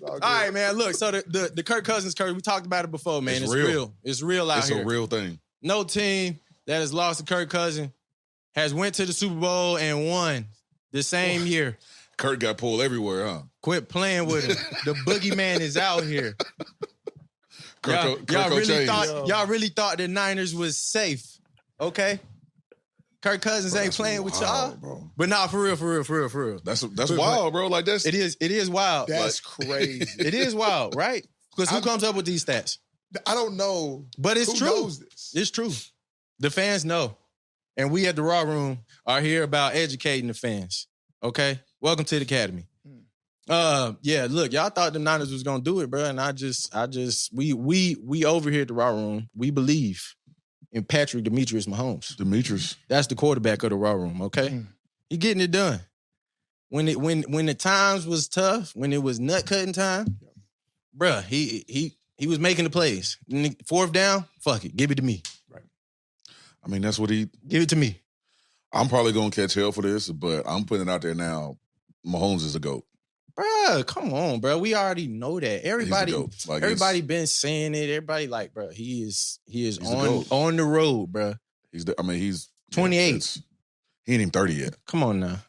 All right, man. Look, so the Kirk Cousins curse, we talked about it before, man. It's real. It's real out here. It's a real thing. No team that has lost to Kirk Cousins has went to the Super Bowl and won the same year. Kirk got pulled everywhere, huh? Quit playing with him. The boogeyman is out here. Y'all really thought the Niners was safe, okay? Kirk Cousins ain't playing with y'all, bro. But nah, for real. That's wild, bro. Like it is wild. That's crazy. It is wild, right? Because who comes up with these stats? I don't know. But it's true. Knows this? It's true. The fans know. And we at the Raw Room are here about educating the fans. Okay? Welcome to the Academy. Yeah, look, y'all thought the Niners was gonna do it, bro. And we over here at the Raw Room, we believe in Patrick Demetrius Mahomes. That's the quarterback of the Raw Room, okay? He getting it done. When the times was tough, when it was nut cutting time, bruh, he was making the plays. Fourth down, fuck it, give it to me. Right. I mean, that's what he... Give it to me. I'm probably going to catch hell for this, but I'm putting it out there now. Mahomes is a GOAT. Bruh, come on, bro. We already know that. Everybody been saying it. Everybody like, bro, he is on the road, bro. He's 28. He ain't even 30 yet. Come on now.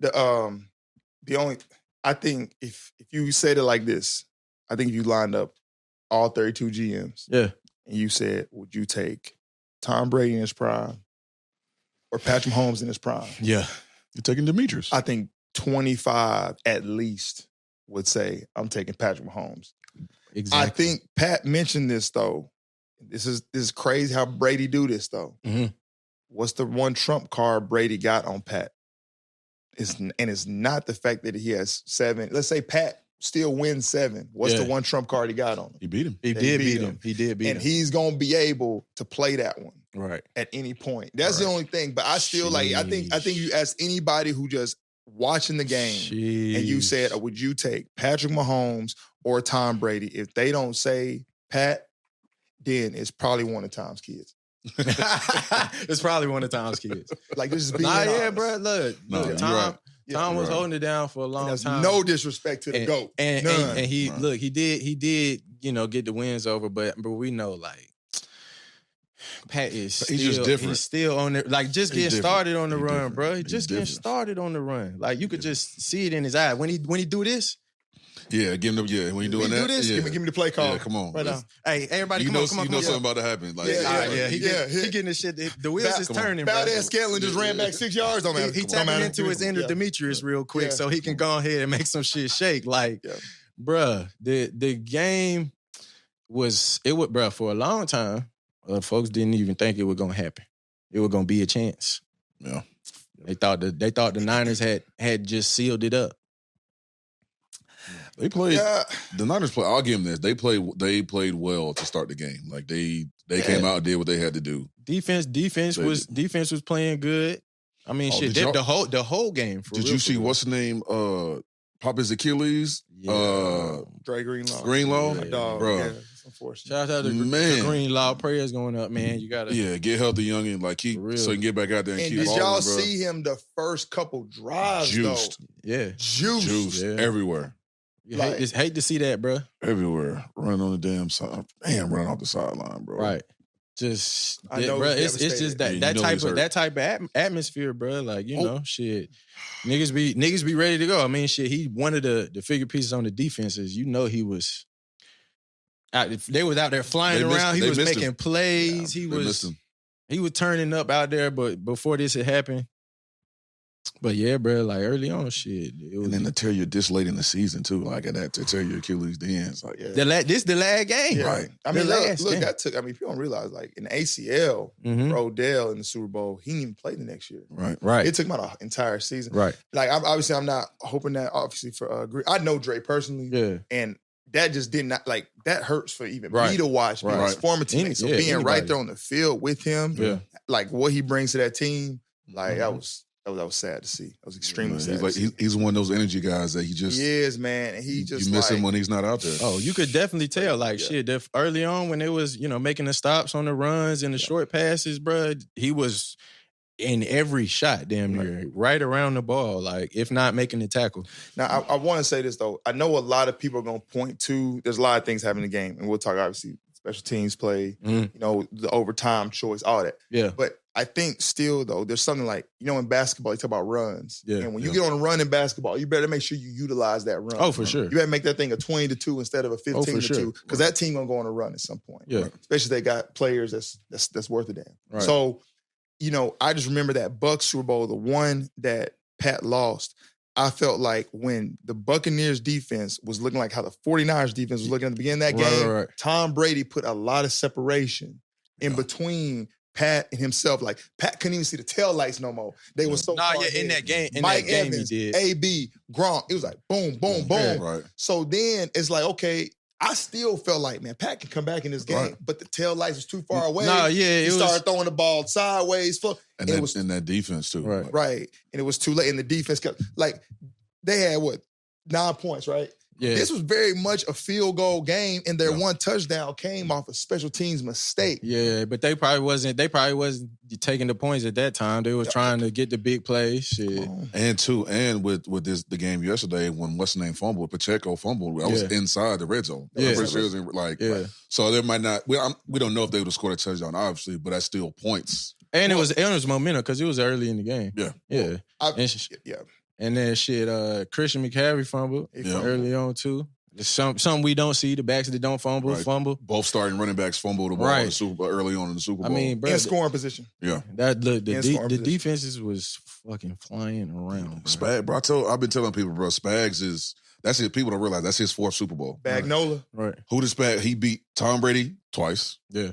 Yeah. I think if you said it like this, I think if you lined up all 32 GMs, and you said, would you take Tom Brady in his prime or Patrick Mahomes in his prime? Yeah. You're taking Demetrius. I think 25 at least would say, I'm taking Patrick Mahomes. Exactly. I think Pat mentioned this, though. This is crazy how Brady do this, though. Mm-hmm. What's the one trump card Brady got on Pat? It's not the fact that he has 7. Let's say Pat still wins 7. What's the one trump card he got on him? He beat him. He did beat him. And he's going to be able to play that one. Right. At any point. That's the only thing. But I still I think you ask anybody who just watching the game and you said, would you take Patrick Mahomes or Tom Brady? If they don't say Pat, then it's probably one of Tom's kids. It's probably one of Tom's kids. Like, this is being yeah, bro. Look, Tom was holding it down for a long time. No disrespect to the GOAT. And he did, get the wins over, but we know, like, Pat is still, he's just different. He's still on there, like, just getting started on the run, bro. He's just getting started on the run. Like, you could just see it in his eye. When he do this, yeah, give him when you doing that, do this, give me the play call. Yeah, come on. Right now. Hey, everybody, come on. You know something about to happen. Like, he getting this shit. The wheels is turning, bro. Valdez Scantling just ran back 6 yards on that. He tapping into his inner Demetrius real quick so he can go ahead and make some shit shake. Like, bruh, the game was, bruh, for a long time, folks didn't even think it was going to happen. It was going to be a chance. Yeah. They thought the Niners had just sealed it up. They played. The Niners play. I'll give them this. They played well to start the game. Like they came out and did what they had to do. Defense was playing good. I mean, the whole game. Did you see what's the name? Pop his Achilles. Dre Greenlaw. Greenlaw, bro. Yeah, it's unfortunate. Shout out to Greenlaw. Prayers going up, man. You gotta get healthy, youngin. Like so he can get back out there and keep. Did balling, y'all bro. see him the first couple drives? Juiced. Though? Juiced Everywhere. Hate to see that, bro. Everywhere. Run on the damn side. Damn, run off the sideline, bro. Right. Just, I know bro, it's just that type of atmosphere, bro. Like, shit. Niggas be ready to go. I mean, shit, he one of the figure pieces on the defenses. He was they was out there flying around. He was making plays. Yeah, he was turning up out there, but before this had happened. But yeah, bro, like early on, shit. And then to tear you this late in the season too, like that to tear your Achilles then. It's like this the last game, right? I mean, look, that took. I mean, people don't realize, like in ACL, Odell in the Super Bowl, he didn't even play the next year. Right. It took him out an entire season. Right. Like, I'm not hoping that. Obviously, for I know Dre personally, and that just did not like that hurts for even me to watch. His former teammate, so being right there on the field with him, like what he brings to that team, like that was sad to see. That was extremely sad. He's one of those energy guys that he is, man. And he just you miss him when he's not out there. Oh, you could definitely tell. Like shit, early on when it was making the stops on the runs and the short passes, bro. He was in every shot, damn near, right around the ball, like, if not making the tackle. Now, I want to say this, though. I know a lot of people are going to point to, there's a lot of things happening in the game, and we'll talk, obviously, special teams play, the overtime choice, all that. Yeah. But I think still, though, there's something like, in basketball, you talk about runs. Yeah. And when you get on a run in basketball, you better make sure you utilize that run. Oh, for sure. You better make that thing a 20-2 instead of a 15-2, because that team going to go on a run at some point. Yeah. Especially if they got players that's worth a damn. Right. So, I just remember that Bucs Super Bowl, the one that Pat lost. I felt like when the Buccaneers defense was looking like how the 49ers defense was looking at the beginning of that game, Tom Brady put a lot of separation in between Pat and himself. Like, Pat couldn't even see the tail lights no more. They were so far ahead. In that game, Mike Evans, he did. AB, Gronk. It was like boom, boom, boom. Right. So then it's like, okay, I still felt like, man, Pat can come back in this game, but the tail lights was too far away. He started throwing the ball sideways. And that defense, too. Right. And it was too late. And the defense kept, like, they had, 9 points, right? Yeah. This was very much a field goal game, and their one touchdown came off a special teams mistake. Yeah, but they probably wasn't taking the points at that time. They was trying to get the big plays. Shit. And with the game yesterday, when what's the name fumbled, Pacheco fumbled, I was inside the red zone. So there might not. We don't know if they would have scored a touchdown, obviously, but that's still points. And it was momentum because it was early in the game. Yeah. And then Christian McCaffrey fumbled early on too. Something we don't see. The backs that don't fumble. Both starting running backs fumbled the ball early on in the Super Bowl. I mean, bro, in scoring position. Yeah. The defenses was fucking flying around. Spag, bro. I've been telling people, bro, Spags that's it. People don't realize that's his 4th Super Bowl. Bagnola. Right. Who did Spag? He beat Tom Brady twice. Yeah.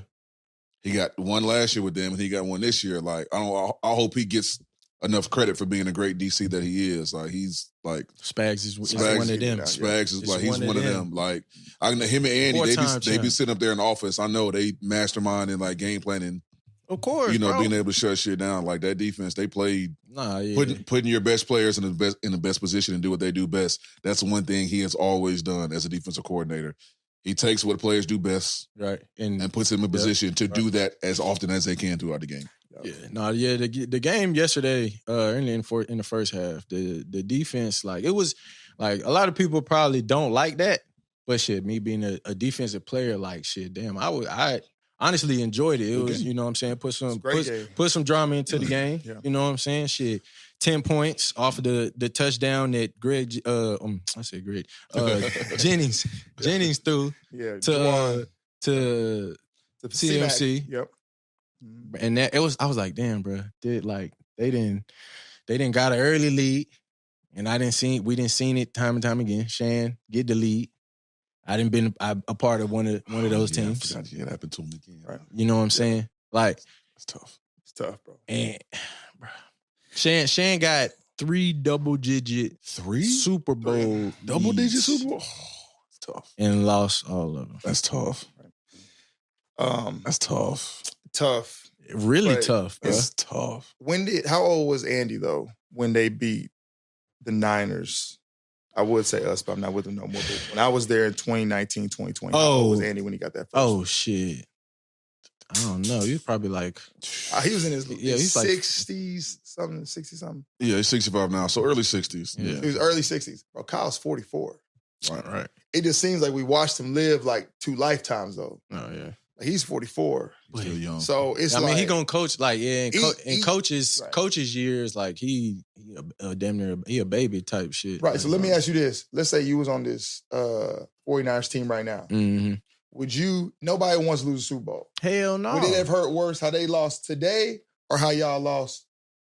He got one last year with them, and he got one this year. Like, I hope he gets enough credit for being a great DC that he is. Like, he's like Spags is one of them. Spags is like, he's one of them. Like, him and Andy, they be sitting up there in the office. I know they mastermind and like game planning. Of course, being able to shut shit down. Like, that defense, they played putting your best players in the best position and do what they do best. That's one thing he has always done as a defensive coordinator. He takes what players do best, right, and puts them in position to do that as often as they can throughout the game. The game yesterday, in the first half, the defense, like, it was like, a lot of people probably don't like that, but shit, me being a defensive player, like, shit, damn, I honestly enjoyed it. It was, you know what I'm saying, put some drama into the game. You know what I'm saying? Shit, 10 points off of the touchdown that Jennings threw to CMC. Yep. And I was like, damn, bro, they didn't got an early lead, and we didn't see it time and time again. Shan get the lead. I didn't been a part of one of those teams. I forgot it happened to him again. Right. You know what I'm saying? Like, it's tough. It's tough, bro. And bro, Shan got 3 double-digit Super Bowl double-digit Super Bowl. It's tough. And lost all of them. That's tough. That's tough. Tough. Really tough, bro. It's tough. How old was Andy, though, when they beat the Niners? I would say us, but I'm not with them no more. But when I was there in 2019, 2020, how old was Andy when he got that first? Oh, shit. I don't know. He was probably like... he was in his 60s, something, 60-something. Yeah, he's 65 now, so early 60s. Yeah. He was early 60s. Bro, Kyle's 44. Right. It just seems like we watched him live like 2 lifetimes, though. Oh, yeah. He's 44. Still young. So it's I mean, he gonna coach like in coaches years, like he damn near a baby type shit. Right. So let me ask you this. Let's say you was on this 49ers team right now. Mm-hmm. Would you, nobody wants to lose a Super Bowl. Hell no. Would it have hurt worse how they lost today or how y'all lost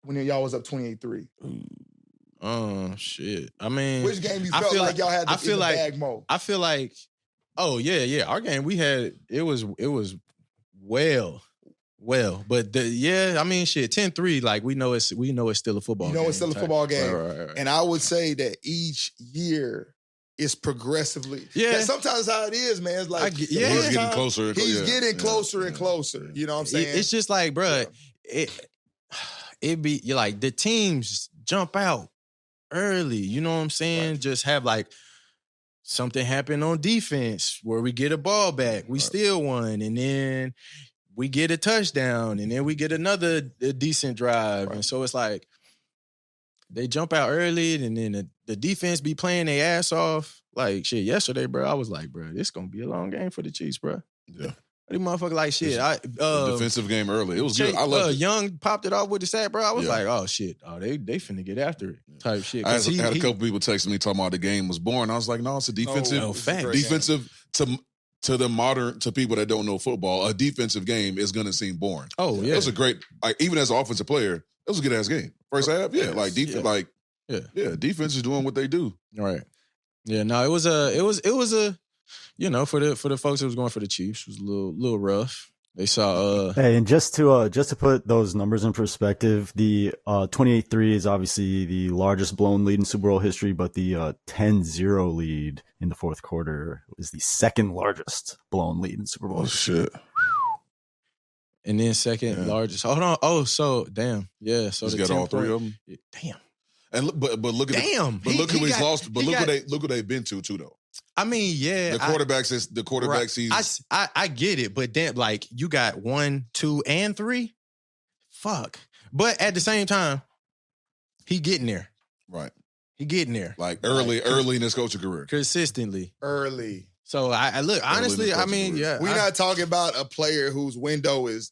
when y'all was up 28-3? Oh, shit. I mean, which game you felt like y'all had the bag mode? I feel like, oh, yeah. Our game, we had, it was well. But I mean, shit, 10-3, like we know it's still a football game. It's still a football game. Right. And I would say that each year is progressively. Yeah. That's sometimes how it is, man. It's like he's getting closer. He's getting closer and closer. You know what I'm saying? It's just like, bro, it be, you're like, the teams jump out early. You know what I'm saying? Right. Just have like something happen on defense where we get a ball back. We still won. And then we get a touchdown, and then we get another decent drive. Right. And so it's like they jump out early, and then the defense be playing their ass off. Like, shit, yesterday, bro, I was like, bro, this going to be a long game for the Chiefs, bro. Yeah. These motherfuckers like shit. Defensive game early. It was good. I loved it. Young popped it off with the sack, bro. I was like, oh, shit. Oh, they finna get after it type shit. I had a couple people texting me talking about the game was boring. I was like, no, it's a defensive. Defensive to people that don't know football, a defensive game is going to seem boring. Oh, yeah. It was a great, like, even as an offensive player, it was a good-ass game. First half, yeah. Like, defense, defense is doing what they do. Right. Yeah, no, it was a you know, for the folks that was going for the Chiefs, it was a little rough. They saw Hey, and just to put those numbers in perspective, the 28-3 is obviously the largest blown lead in Super Bowl history, but the 10-0 lead in the fourth quarter is the second largest blown lead in Super Bowl history. Shit. And then second largest. Hold on. Oh, so damn. Yeah, so he's got all three of them. Damn. And but look at look who he's lost. But look who they've been to too, though. I mean, yeah. The quarterbacks. Right. I get it, but then like you got 1, 2, and 3. Fuck. But at the same time, he getting there. Right. He getting there. Like early in his coaching career. Consistently. Early. So I look, honestly, I mean, yeah. We're not talking about a player whose window is,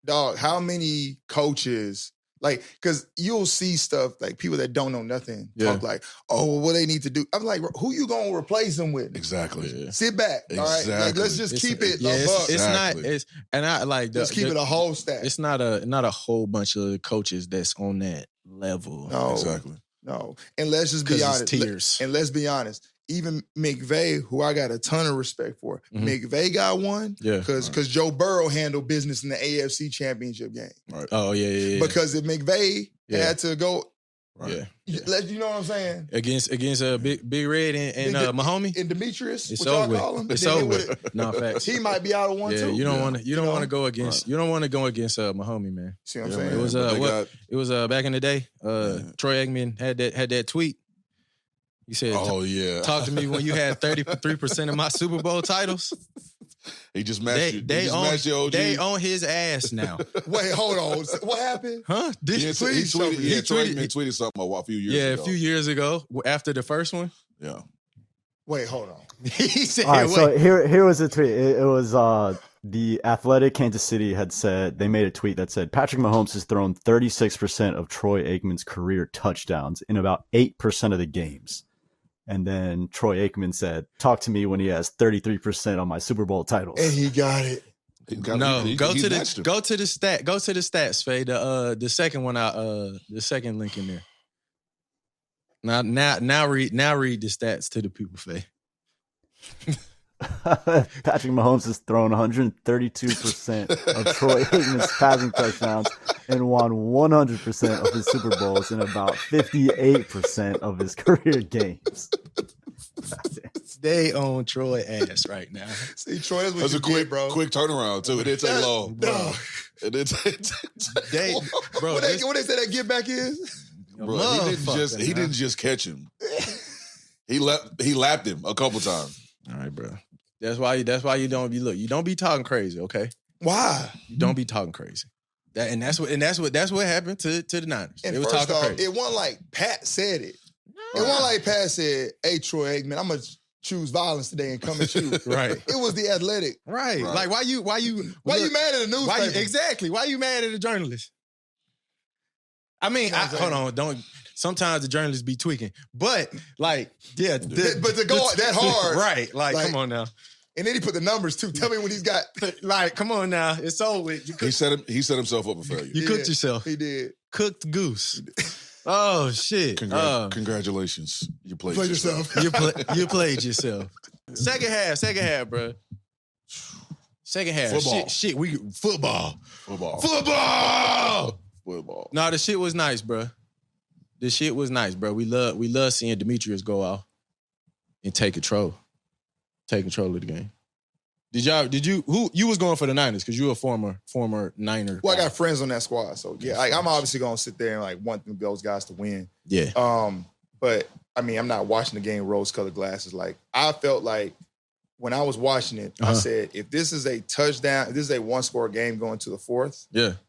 dog, how many coaches... Like, because you'll see stuff, like people that don't know nothing talk like, oh, well, what they need to do. I'm like, who you going to replace them with? Exactly. Yeah. Sit back, all right? Like, let's just keep it a buck. It's not, and I like... Let's keep it a whole stack. It's not a whole bunch of coaches that's on that level. No. Exactly. No. And let's just be honest. Tears. And let's be honest. Even McVay, who I got a ton of respect for, McVay got one because Joe Burrow handled business in the AFC Championship game. Right. Oh, yeah. Because if McVay had to go, you know what I'm saying? Against Big Red and Mahomes and Demetrius, it's what y'all over. call him. It's over. No facts. He might be out of one too. You don't want to go against Mahomes, man. See what I'm saying? It was back in the day. Troy Aikman had that tweet. He said, "Oh yeah, talk to me when you had 33% of my Super Bowl titles." He just matched you. They on his ass now. Wait, hold on. What happened? Huh? He tweeted something a few years ago. Yeah, a few years ago after the first one. Yeah. Wait, hold on. He said, all right, so here was a tweet. It was the Athletic Kansas City had said, they made a tweet that said, Patrick Mahomes has thrown 36% of Troy Aikman's career touchdowns in about 8% of the games. And then Troy Aikman said, talk to me when he has 33% on my Super Bowl titles. And he got it. Go to the stats, Faye. The second one the second link in there. Now read the stats to the people, Faye. Patrick Mahomes has thrown 132% of Troy Aikman's passing touchdowns and won 100% of his Super Bowls in about 58% of his career games. They own Troy ass right now. See, Troy, that's what that's you a quick, get, bro. Quick turnaround too. It didn't take long, bro. It didn't take. What they say that get back is? Bro, he didn't just catch him. He lapped him a couple times. All right, bro. That's why you don't be talking crazy, okay? Why? You don't be talking crazy. That's what happened to the Niners. And they were first talking off, crazy. it wasn't like Pat said it. It wasn't like Pat said, "Hey, Troy Aikman, I'm gonna choose violence today and come at you." Right. It was the Athletic. Right. Like why you mad at the newspaper? Exactly. Why you mad at the journalist? I mean, hold on, sometimes the journalists be tweaking, but like, yeah. But to go that hard. Right. Like, come on now. And then he put the numbers too. Tell me when he's got. Like, come on now. It's over. He set himself up for failure. You cooked yourself. He did. Cooked goose. Oh, shit. Congratulations. You played yourself. You played yourself. Second half, bro. Second half. Football. Football. No, the shit was nice, bro. We love seeing Demetrius go off and take control of the game. You was going for the Niners because you were a former Niner. Well, I got friends on that squad, so yeah, I'm obviously gonna sit there and like want those guys to win. Yeah. But I mean, I'm not watching the game rose-colored glasses. Like I felt like when I was watching it, I said, if this is a touchdown, if this is a one-score game going to the fourth,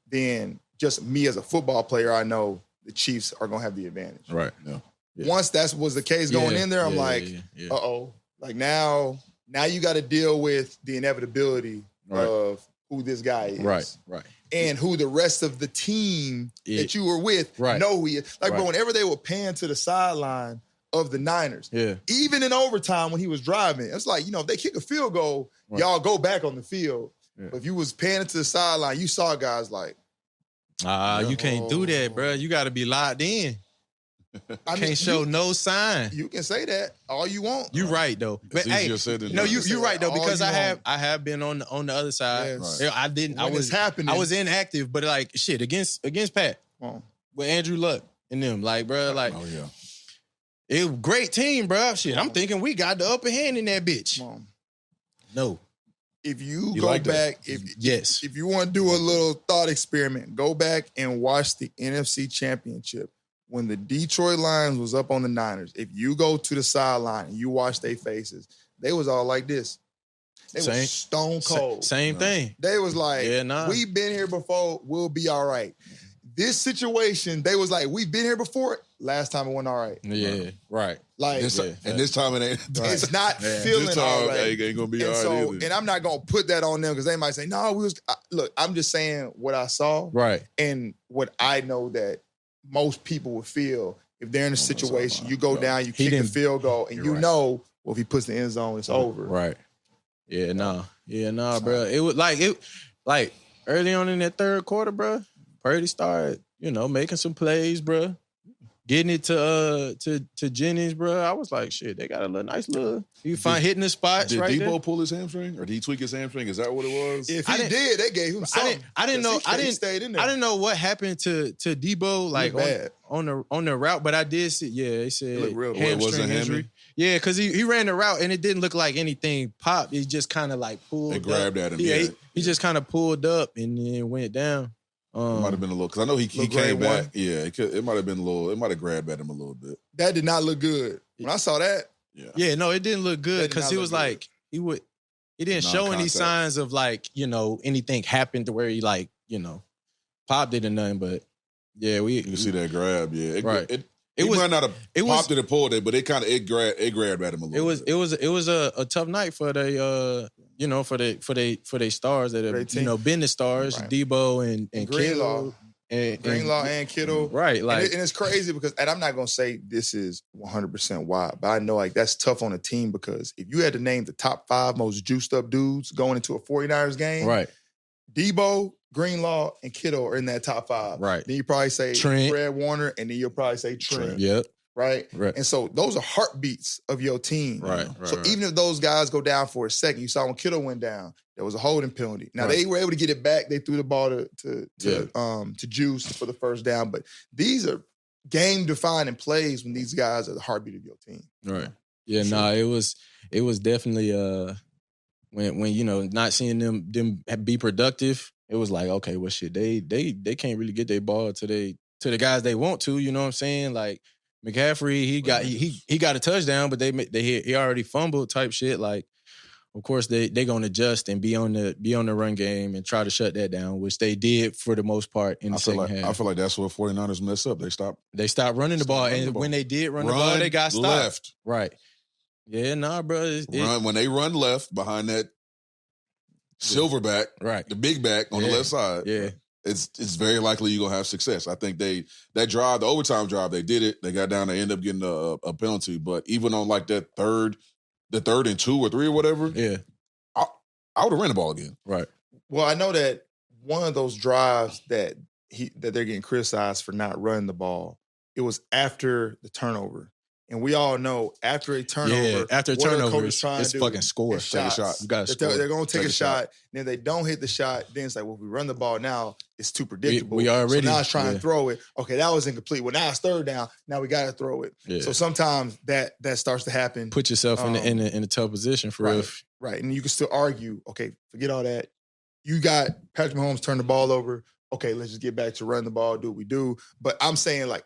then just me as a football player, I know the Chiefs are going to have the advantage. Right. Yeah. Once that was the case going in there, I'm uh-oh. Like now you got to deal with the inevitability of who this guy is. Right. And who the rest of the team that you were with know who he is. Like, bro, whenever they were pan to the sideline of the Niners, even in overtime when he was driving, it's like, if they kick a field goal, y'all go back on the field. But if you was panning to the sideline, you saw guys like, you can't do that, bro. You got to be locked in. I can't show no sign. You can say that all you want. You right though. But easier said than done. You're right though, because I have been on the other side. Yes. I didn't. When I was inactive, but like shit against Pat with Andrew Luck and them. Like, bro, like it was a great team, bro. Shit, I'm thinking we got the upper hand in that bitch. No. If you go like back, if you want to do a little thought experiment, go back and watch the NFC Championship. When the Detroit Lions was up on the Niners, if you go to the sideline and you watch their faces, they was all like this. They was stone cold. Same thing. They was like, we've been here before, we'll be all right. This situation, they was like, we've been here before. Last time it went all right. Yeah, right. Like, and this time it ain't. It's not feeling this time, all right. Ain't gonna be all right either. And I'm not gonna put that on them because they might say, no, look, I'm just saying what I saw. Right. And what I know that most people would feel if they're in a situation, you go down, you kick the field goal, and well, if he puts the end zone, it's over. Right. Yeah, bro. It was like early on in that third quarter, bro. Purdy started, making some plays, bro. Getting it to Jennings, bro. I was like, shit, they got a nice little. You find hitting the spots right there. Did Debo pull his hamstring or did he tweak his hamstring? Is that what it was? If he did, they gave him something. I didn't know. He stayed in there. I didn't know what happened to Debo like on the route, but I did see. Yeah, they said hamstring injury. Yeah, because he ran the route and it didn't look like anything popped. It just kind of like pulled. It grabbed at him. He just kind of pulled up and then went down. It might have been a little because I know he came back. Yeah, it might have been a little. It might have grabbed at him a little bit. That did not look good when I saw that. Yeah, no, it didn't look good because he was like he didn't show any signs of like anything happened to where he like popped it or nothing. But yeah, you can see that grab. Yeah, right. It might not have popped it and pulled it, but it kind of grabbed at him a little. It was a tough night for they for they stars that have been the stars, right. Debo and Greenlaw. Greenlaw and Kittle. Right. Like, and it's crazy because, and I'm not going to say this is 100% why, but I know like that's tough on a team because if you had to name the top 5 most juiced up dudes going into a 49ers game, right? Debo, Greenlaw, and Kittle are in that top 5. Right. Then you probably say Trent. Fred Warner, and then you'll probably say Trent. Yep. Right? And so those are heartbeats of your team. Right. So even if those guys go down for a second, you saw when Kittle went down, there was a holding penalty. Now they were able to get it back. They threw the ball to Juice for the first down. But these are game-defining plays when these guys are the heartbeat of your team. Right. Yeah, it was definitely when not seeing them be productive, it was like, okay, well shit, they can't really get their ball to the guys they want to, you know what I'm saying? Like McCaffrey, he got a touchdown, but he already fumbled type shit. Like, of course they gonna adjust and be on the run game and try to shut that down, which they did for the most part in the second half. I feel like that's where 49ers mess up. They stopped running the ball, and when they did run the ball, they got stopped. Left. Right. Yeah, bro. When they run left behind that silverback, right, the big back on the left side, it's very likely you're gonna have success. I think the overtime drive, they did it. They got down. They end up getting a penalty, but even on like the third and 2 or 3 or whatever, I would have ran the ball again. Right. Well, I know that one of those drives that they're getting criticized for not running the ball, it was after the turnover. And we all know after a turnover, it's fucking score. Take a shot. You got to score. They're going to take a shot. And if they don't hit the shot, then it's like, well, if we run the ball now, it's too predictable. We already. So now it's trying to throw it. Okay, that was incomplete. Well, now it's third down. Now we got to throw it. Yeah. So sometimes that starts to happen. Put yourself in a tough position for real. Right. And you can still argue, okay, forget all that. You got Patrick Mahomes turn the ball over. Okay, let's just get back to run the ball, do what we do. But I'm saying, like,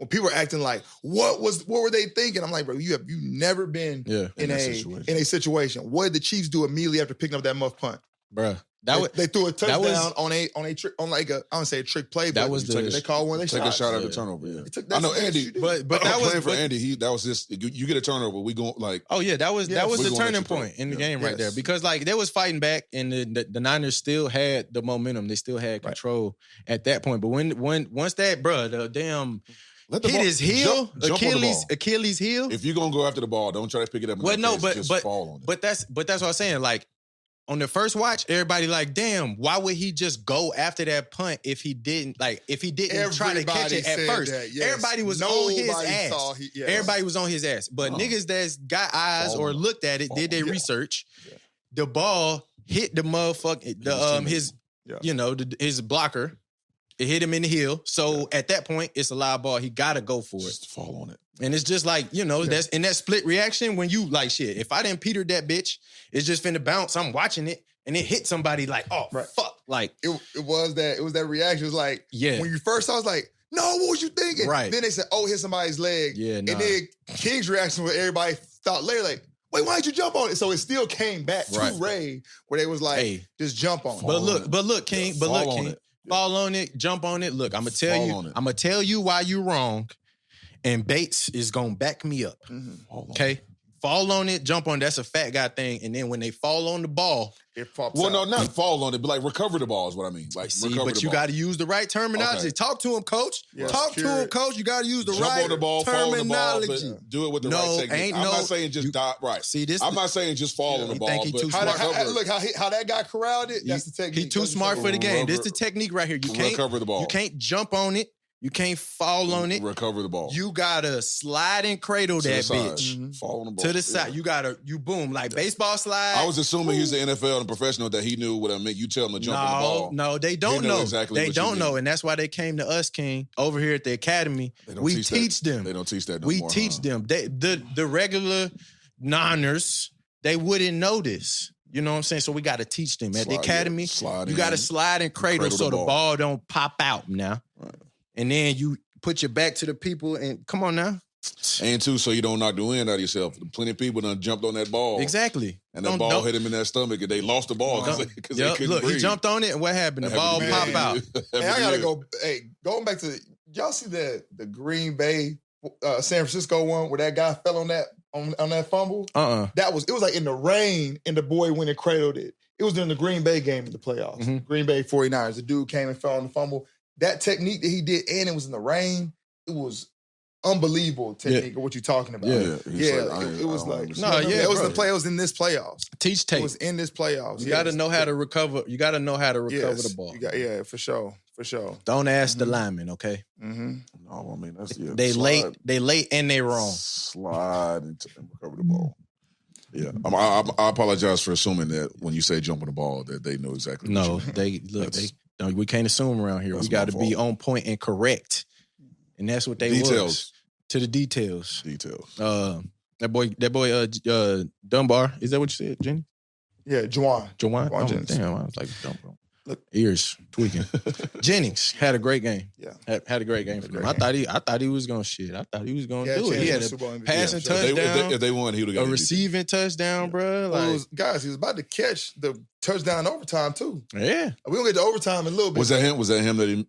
when people are acting like, what were they thinking? I'm like, bro, you never been in a situation. What did the Chiefs do immediately after picking up that muff punt? Bruh. They threw a touchdown on a trick, on like a, I don't say a trick play, but they called one of their shots. Take a shot at the turnover. Yeah. I know Andy, but that was playing for Andy. That was just you get a turnover. We going like that was the turning point in the game right there, because like they was fighting back and the Niners still had the momentum. They still had control at that point. But once that the damn hit his heel, Achilles heel. If you're gonna go after the ball, don't try to pick it up. Just fall on it. But that's what I'm saying. Like, on the first watch, everybody like, damn, why would he just go after that punt if he didn't try to catch it at first? Everybody was on his ass. Everybody was on his ass. But niggas that's got eyes or looked at it, did their research. Yeah. The ball hit the motherfucker, his blocker. It hit him in the heel. So at that point, it's a live ball. He got to go for it. Just fall on it. And it's just like, that's in that split reaction when you like, shit, if I didn't peter that bitch, it's just finna bounce. I'm watching it and it hit somebody like, fuck. Like, it was that reaction. It was like, when you first saw, I was like, no, what was you thinking? Right. Then they said, hit somebody's leg. Yeah, nah. And then King's reaction was everybody thought later, like, wait, why did you jump on it? So it still came back to Ray where they was like, just jump on it. But look, King, fall on it, jump on it. Look, I'm gonna tell you why you wrong, and Bates is gonna back me up. Mm-hmm. Okay, fall on it, jump on it. That's a fat guy thing. And then when they fall on the ball, it pops out. No, not fall on it, but like recover the ball is what I mean. Like, but you got to use the right terminology. Okay. Talk to him, coach. Yeah. Talk to him, coach. You got to use the right terminology. Fall on the ball, do it with the right technique. I'm not saying just die right. See this? I'm not saying just fall on the ball. Think he too smart. Look how that guy corralled it. That's the technique. He too smart for the game. This is the technique right here. You can't recover the ball. You can't jump on it. You can't fall on it. Recover the ball. You gotta slide and cradle that bitch. Mm-hmm. Fall on the ball. To the side. You boom. Like baseball slide. I was assuming he's the NFL and professional that he knew what I meant. You tell him to jump on the ball. No, they don't know. Exactly they don't know. And that's why they came to us, King, over here at the academy. We teach them. They don't teach that no more. We teach them. The regular Niners, they wouldn't know this. You know what I'm saying? So we got to teach them. At the academy, you got to slide and cradle so the ball don't pop out now. Right. And then you put your back to the people and come on now. And too, so you don't knock the wind out of yourself. Plenty of people done jumped on that ball. Exactly. And that ball hit him in that stomach and they lost the ball because they couldn't breathe. He jumped on it and what happened? The ball popped out. And I got to go, going back to, y'all see the Green Bay, San Francisco one where that guy fell on that fumble? It was like in the rain and the boy went and cradled it. It was during the Green Bay game in the playoffs. Mm-hmm. Green Bay 49ers. The dude came and fell on the fumble. That technique that he did, and it was in the rain, it was unbelievable technique of what you're talking about. It was like, it was the play. It was in this playoffs. Teach tape. It was in this playoffs. You got to know how to recover. You got to know how to recover the ball. For sure. Don't ask the linemen, okay? Mm-hmm. No, I mean that's they late and they wrong. Slide and recover the ball. Yeah, I apologize for assuming that when you say jump on the ball that they know exactly. No, we can't assume around here. We got to be on point and correct, and that's what they was to the details. That boy, Dunbar. Is that what you said, Jenny? Yeah, Juwan. Damn, I was like Dunbar. Look, ears tweaking. Jennings had a great game. Yeah, had a great game for them. I thought he was gonna shit. I thought he was gonna do it. He had a passing touchdown. If they won, he would have got a receiving touchdown, bro. Like, he was about to catch the touchdown overtime too. Yeah, we gonna get to overtime in a little bit. Was that him that he?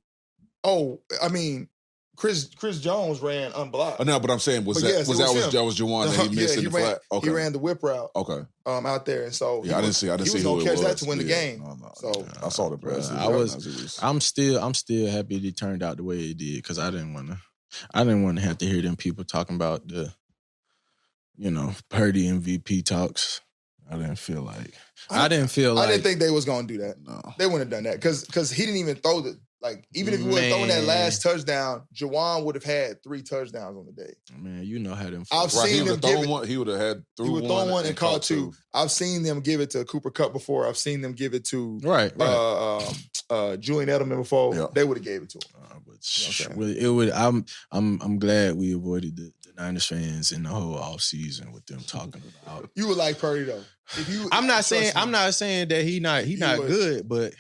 Oh, I mean, Chris Jones ran unblocked. Oh, no, but I'm saying was Juwan that he missed in the flat? Okay. He ran the whip route. Okay. Out there, and so I didn't see. He was gonna catch that to win the game. So I saw the press. I'm still happy he turned out the way he did because I didn't want to have to hear them people talking about the, Purdy MVP talks. I didn't think they was gonna do that. No, they wouldn't have done that because he didn't even throw the. Like, even if he would have thrown that last touchdown, Juwan would have had 3 touchdowns on the day. Man, you know how them. I've seen them give one. He would have had through one and caught 2. I've seen them give it to Cooper Kupp before. I've seen them give it to Julian Edelman before. Yeah. They would have gave it to him. It would. I'm glad we avoided the Niners fans in the whole offseason with them talking about. You would like Purdy though. I'm not saying that he not good, but.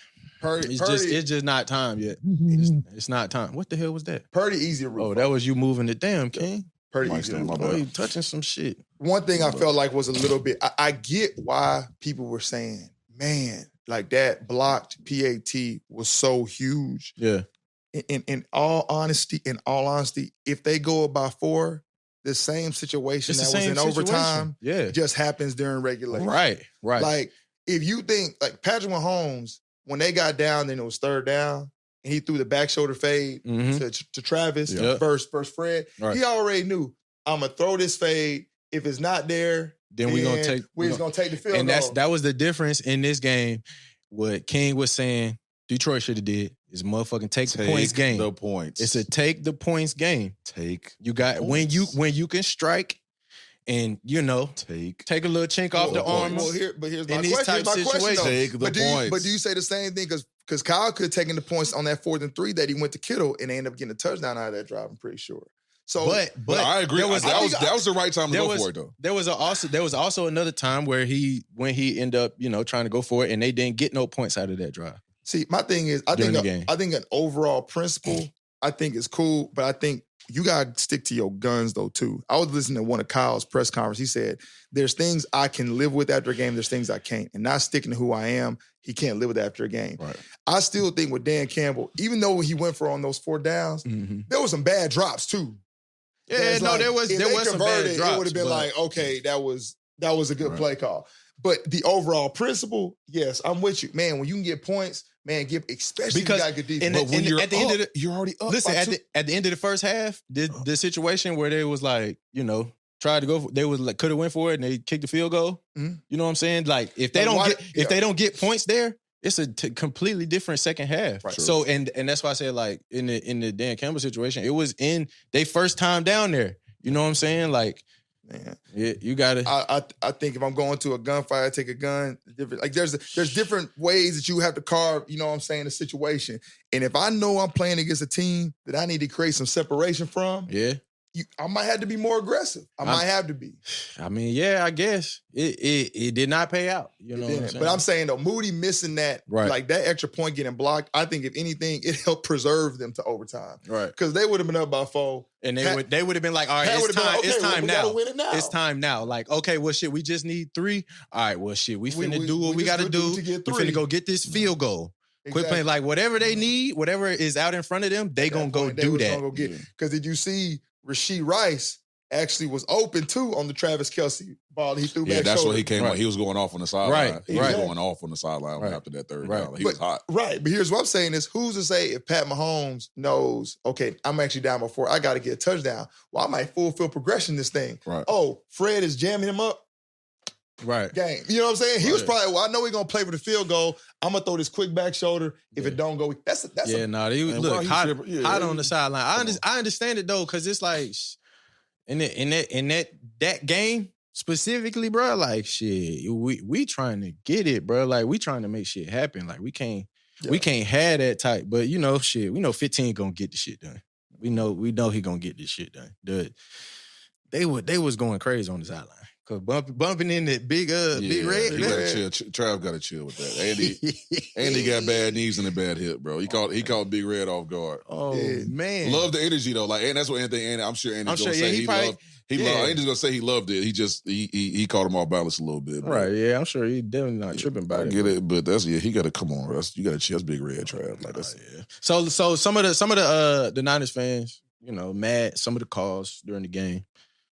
Purdy, it's just not time yet. It's not time. What the hell was that? Purdy easier. Oh, that was you moving it. Damn, King. Purdy easier. Oh, you touching some shit. One thing I felt like was a little bit. I get why people were saying, man, like that blocked PAT was so huge. Yeah. In all honesty, if they go by 4, the same situation that was in overtime, just happens during regulation. Right. Like, if you think, like, Patrick Mahomes, when they got down, then it was 3rd down, and he threw the back shoulder fade to Travis versus Fred, he already knew, I'm going to throw this fade. If it's not there, then we're going to take the field goal. And that was the difference in this game. What King was saying, Detroit should have did is motherfucking take the points game. The points. It's a take the points game. You got points. when you can strike and take a little chink off the arm. Well, here's my question. Take the points. But do you say the same thing? Because Kyle could have taken the points on that 4th and 3 that he went to Kittle and they ended up getting a touchdown out of that drive. I'm pretty sure. So, but I agree. That was the right time to go for it, though. There was also another time where when he ended up trying to go for it and they didn't get no points out of that drive. See, my thing is, I think an overall principle, I think is cool, but I think you got to stick to your guns, though, too. I was listening to one of Kyle's press conference. He said, there's things I can live with after a game, there's things I can't. And not sticking to who I am, he can't live with after a game. Right. I still think with Dan Campbell, even though he went for on those 4 downs, there was some bad drops, too. Yeah, there was some bad drops. It would have been like, okay, that was a good play call. But the overall principle, yes, I'm with you. Man, when you can get points, man, especially if you got good defense. But when you're already up. Listen, at the end of the first half, the situation where they was like, tried to go for, they was like could have went for it and they kicked the field goal. You know what I'm saying? Like if they don't get points there, it's a completely different second half. Right. So and that's why I said like in the Dan Campbell situation, it was in their first time down there. You know what I'm saying? Like, man, yeah, you gotta. I think if I'm going to a gunfight, I take a gun. Like there's different ways that you have to carve. You know what I'm saying? The situation. And if I know I'm playing against a team that I need to create some separation from, I might have to be more aggressive. I might have to be. I mean, yeah, I guess it did not pay out. You know what I'm saying? But I'm saying though, Moody missing that, like that extra point getting blocked. I think if anything, it helped preserve them to overtime, right? Because they would have been up by 4, and they would have been like, all right, it's time now. It's time now. Like, okay, well, shit, we just need 3. All right, well, shit, we finna do what we got to do. We finna go get this field goal. Exactly. Quit playing like whatever they need, whatever is out in front of them, they gonna go do that. Because did you see? Rasheed Rice actually was open too on the Travis Kelce ball he threw back. Yeah, that's shoulder. what he came on. He was going off on the sideline. He was going off on the sideline after that 3rd down. He was hot. Right, but here's what I'm saying is, who's to say if Pat Mahomes knows, okay, I'm actually down by 4, I got to get a touchdown. Well, I might full field progression this thing. Right. Oh, Fred is jamming him up. Right. Game. You know what I'm saying? He was probably, I know he's going to play for the field goal. I'm going to throw this quick back shoulder. If it don't go, that's he look hot on the sideline. I understand it though, because it's like in that game specifically, bro, like shit, we trying to get it, bro. Like we trying to make shit happen. Like we can't have that type. But shit, we know 15 gonna get the shit done. We know he gonna get this shit done. They was going crazy on the sideline. Cause bumping in that big red. You gotta chill. Trav gotta chill with that. Andy got bad knees and a bad hip, bro. He caught Big Red off guard. Oh man, love the energy though. Like, and that's what Andy. I'm sure Andy's gonna say he loved. Andy's gonna say he loved it. He caught him off balance a little bit. Right? Yeah, I'm sure he definitely not tripping about it. I get it, but he got to come on, Russ. You got to chill. That's Big Red, Trav. Like that's So some of the Niners fans, mad. Some of the calls during the game.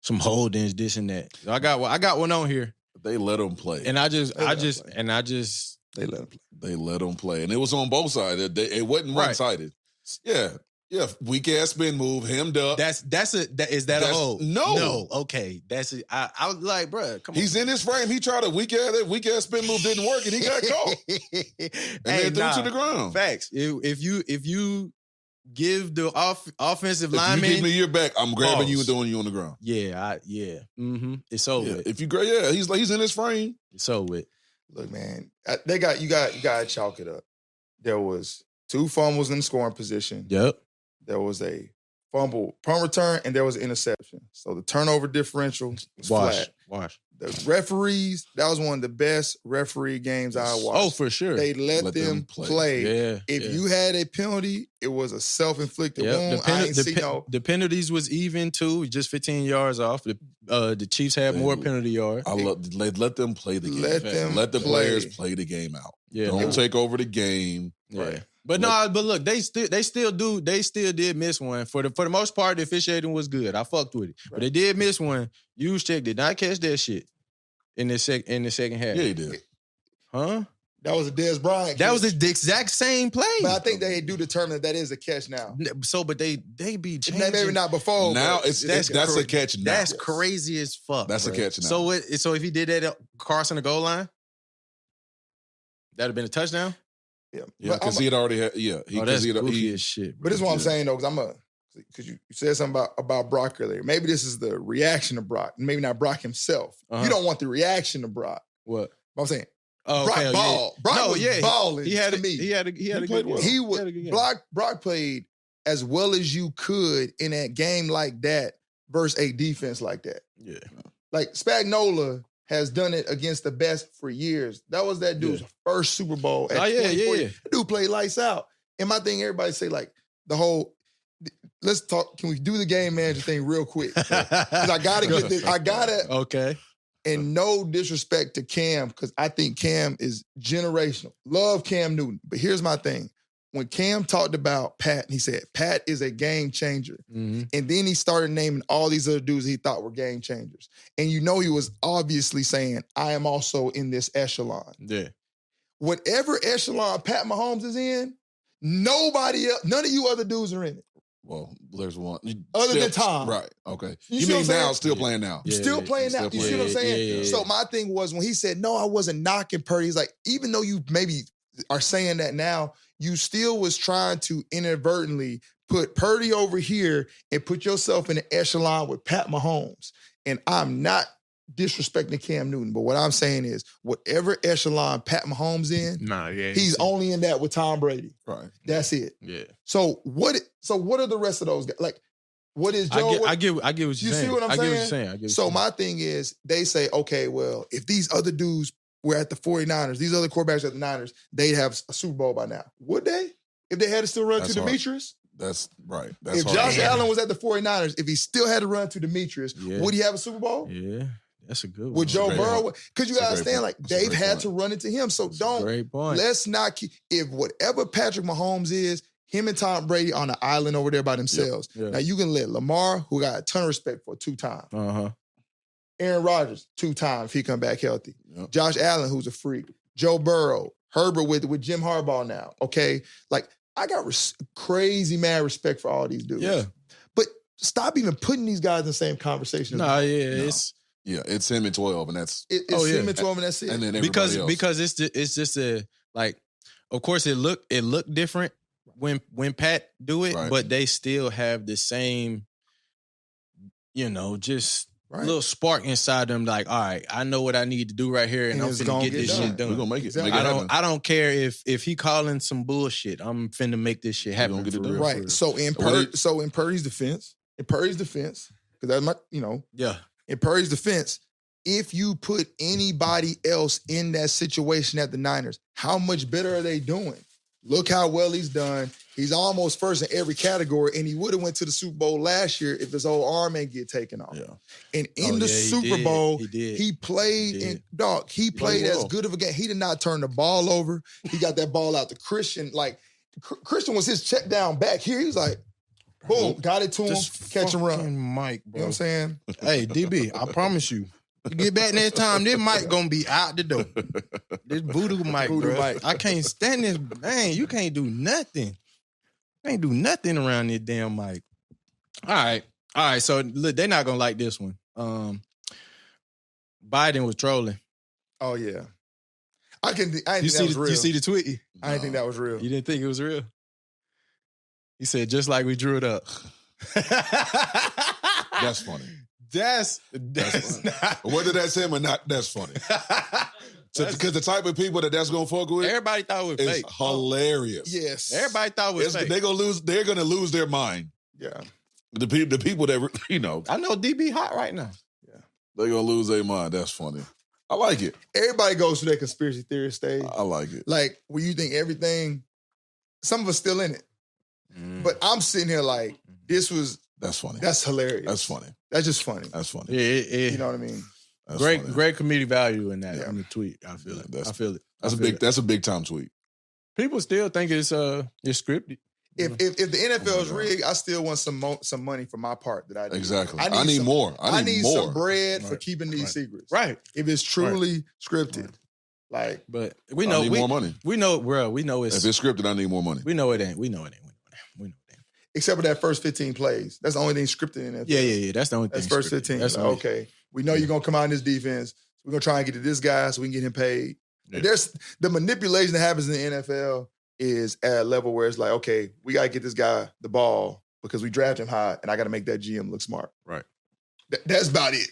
Some holdings, this and that. I got one on here. They let them play, and I just they let them play. They let them play, and it was on both sides. It wasn't one sided. Yeah, weak ass spin move, hemmed up. Is that a hold? No. Okay, that's it. I was like, bro, come on. He's in his frame. He tried that weak ass spin move didn't work, and he got caught. And then threw to the ground. Facts. If you give the offensive lineman. If you give me your back, I'm grabbing you and throwing you on the ground. Yeah. It's over. Yeah. If you he's in his frame. It's over with. Look, man, you got to chalk it up. There was 2 fumbles in the scoring position. Yep. There was a fumble punt return, and there was an interception. So the turnover differential was flat. Wash. The referees, that was one of the best referee games I watched. Oh, for sure. They let them play. Yeah, if you had a penalty, it was a self-inflicted wound. The penalties was even too, just 15 yards off. The Chiefs had more penalty yards. Let them play the game. Let the players play the game out. Yeah, don't take over the game. Right. But look, they still did miss one. For the most part, the officiating was good. I fucked with it. Right. But they did miss one. Juszczyk did not catch that shit in the second half. Yeah, he did. Huh? That was a Dez Bryant catch. That was the exact same play. But I think they do determine that is a catch now. So, but they be changing. Maybe not before. Now that's a catch now. That's crazy as fuck. That's a catch now. So if he did that at crossing the goal line, that'd have been a touchdown? Yeah, because he had already had. Yeah, that's goofy as shit. But this is what I'm saying though, because you said something about Brock earlier. Maybe this is the reaction of Brock, maybe not Brock himself. You don't want the reaction of Brock. What? I'm saying. Oh, Brock balled. Brock was balling. He had to me. He had a good game. Brock played as well as you could in that game like that versus a defense like that. Yeah. Like Spagnuolo has done it against the best for years. That was that dude's first Super Bowl. At 24. That dude played lights out. And my thing, everybody say like the whole, let's talk, can we do the game manager thing real quick? Because I got to get this. Okay. And no disrespect to Cam, because I think Cam is generational. Love Cam Newton. But here's my thing. When Cam talked about Pat, he said, Pat is a game changer. Mm-hmm. And then he started naming all these other dudes he thought were game changers. And you know he was obviously saying, I am also in this echelon. Yeah. Whatever echelon Pat Mahomes is in, nobody else, none of you other dudes are in it. Well, there's one. Other than Tom. Right, okay. You mean now, still playing now. Still playing now. You see what I'm saying? So my thing was when he said, no, I wasn't knocking Purdy, he's like, even though you maybe are saying that now, you still was trying to inadvertently put Purdy over here and put yourself in an echelon with Pat Mahomes. And I'm not disrespecting Cam Newton, but what I'm saying is whatever echelon Pat Mahomes in, he's only in that with Tom Brady. Right. That's it. Yeah. So what are the rest of those guys? Like, what is Joe? I get what you're saying. You see what I'm saying? I get what you're saying. So my thing is, they say, okay, well, if these other dudes were at the 49ers, these other quarterbacks at the Niners, they'd have a Super Bowl by now. Would they? If they had to still run to Demetrius? That's right. If Josh Allen was at the 49ers, if he still had to run to Demetrius, would he have a Super Bowl? Yeah. That's a good one. With Joe Burrow, because you understand, like, they've had to run into him. So let's not keep, if whatever Patrick Mahomes is, him and Tom Brady on an island over there by themselves. Yep. Now you can let Lamar, who got a ton of respect for, 2-time. Aaron Rodgers, 2-time if he come back healthy. Yep. Josh Allen, who's a freak. Joe Burrow, Herbert with Jim Harbaugh now. Okay, like I got crazy mad respect for all these dudes. Yeah, but stop even putting these guys in the same conversation. It's him and 12, and that's him and 12, and that's it. And then because else. it's just a like. Of course, it looked different when Pat do it, but they still have the same, just little spark inside them. Like, all right, I know what I need to do right here, and I'm finna get this shit done. We're gonna make it. Exactly. I don't care if he calling some bullshit. I'm finna make this shit happen. Get it done. Right. So in Purdy's defense, because that's my, in Purdy's defense, if you put anybody else in that situation at the Niners, how much better are they doing? Look how well he's done. He's almost first in every category, and he would have went to the Super Bowl last year if his old arm ain't get taken off. Yeah. And in the Super Bowl, he played he played as good of a game. He did not turn the ball over. He got that ball out to Christian. Like, Christian was his check down back here. He was like, boom, got it to him, catch and run. Mike, bro. You know what I'm saying? Hey, DB, I promise you. You get back next time, this mic gonna be out the door. This voodoo mic, bro. I can't stand this. Man, you can't do nothing. Can't do nothing around this damn mic. All right. So look, they're not gonna like this one. Biden was trolling. Oh yeah, I didn't think that was real. You see the tweet? I didn't think that was real. You didn't think it was real? He said, just like we drew it up. That's funny. That's not. Whether that's him or not, that's funny. Because the type of people that's gonna fuck with, everybody thought it was fake. Hilarious. Yes, everybody thought it was fake. They're gonna lose their mind. Yeah, the people that I know DB hot right now. Yeah, They're going to lose their mind. That's funny. I like it. Everybody goes through that conspiracy theory stage. I like it. Like, when you think everything, some of us still in it. But I'm sitting here like, that's funny. That's hilarious. That's funny. That's just funny. That's funny. Yeah, you know what I mean? That's great comedic value in that in the tweet. I feel it. I feel it. That's a big time tweet. People still think it's scripted. If the NFL is rigged, I still want some money for my part that I do. Exactly. I need more. I need more. Some bread for keeping these secrets. Right. If it's truly scripted. Like, but we know more money. We know, bro. We know it's. If it's scripted, I need more money. We know it ain't. We know it ain't. Except for that first 15 plays. That's the only thing scripted in NFL. Yeah. That's the only thing. That's first 15. That's like, okay. We know you're gonna come out in this defense. We're gonna try and get to this guy so we can get him paid. Yeah. There's the manipulation that happens in the NFL is at a level where it's like, okay, we gotta get this guy the ball because we draft him high, and I gotta make that GM look smart. Right. That's about it.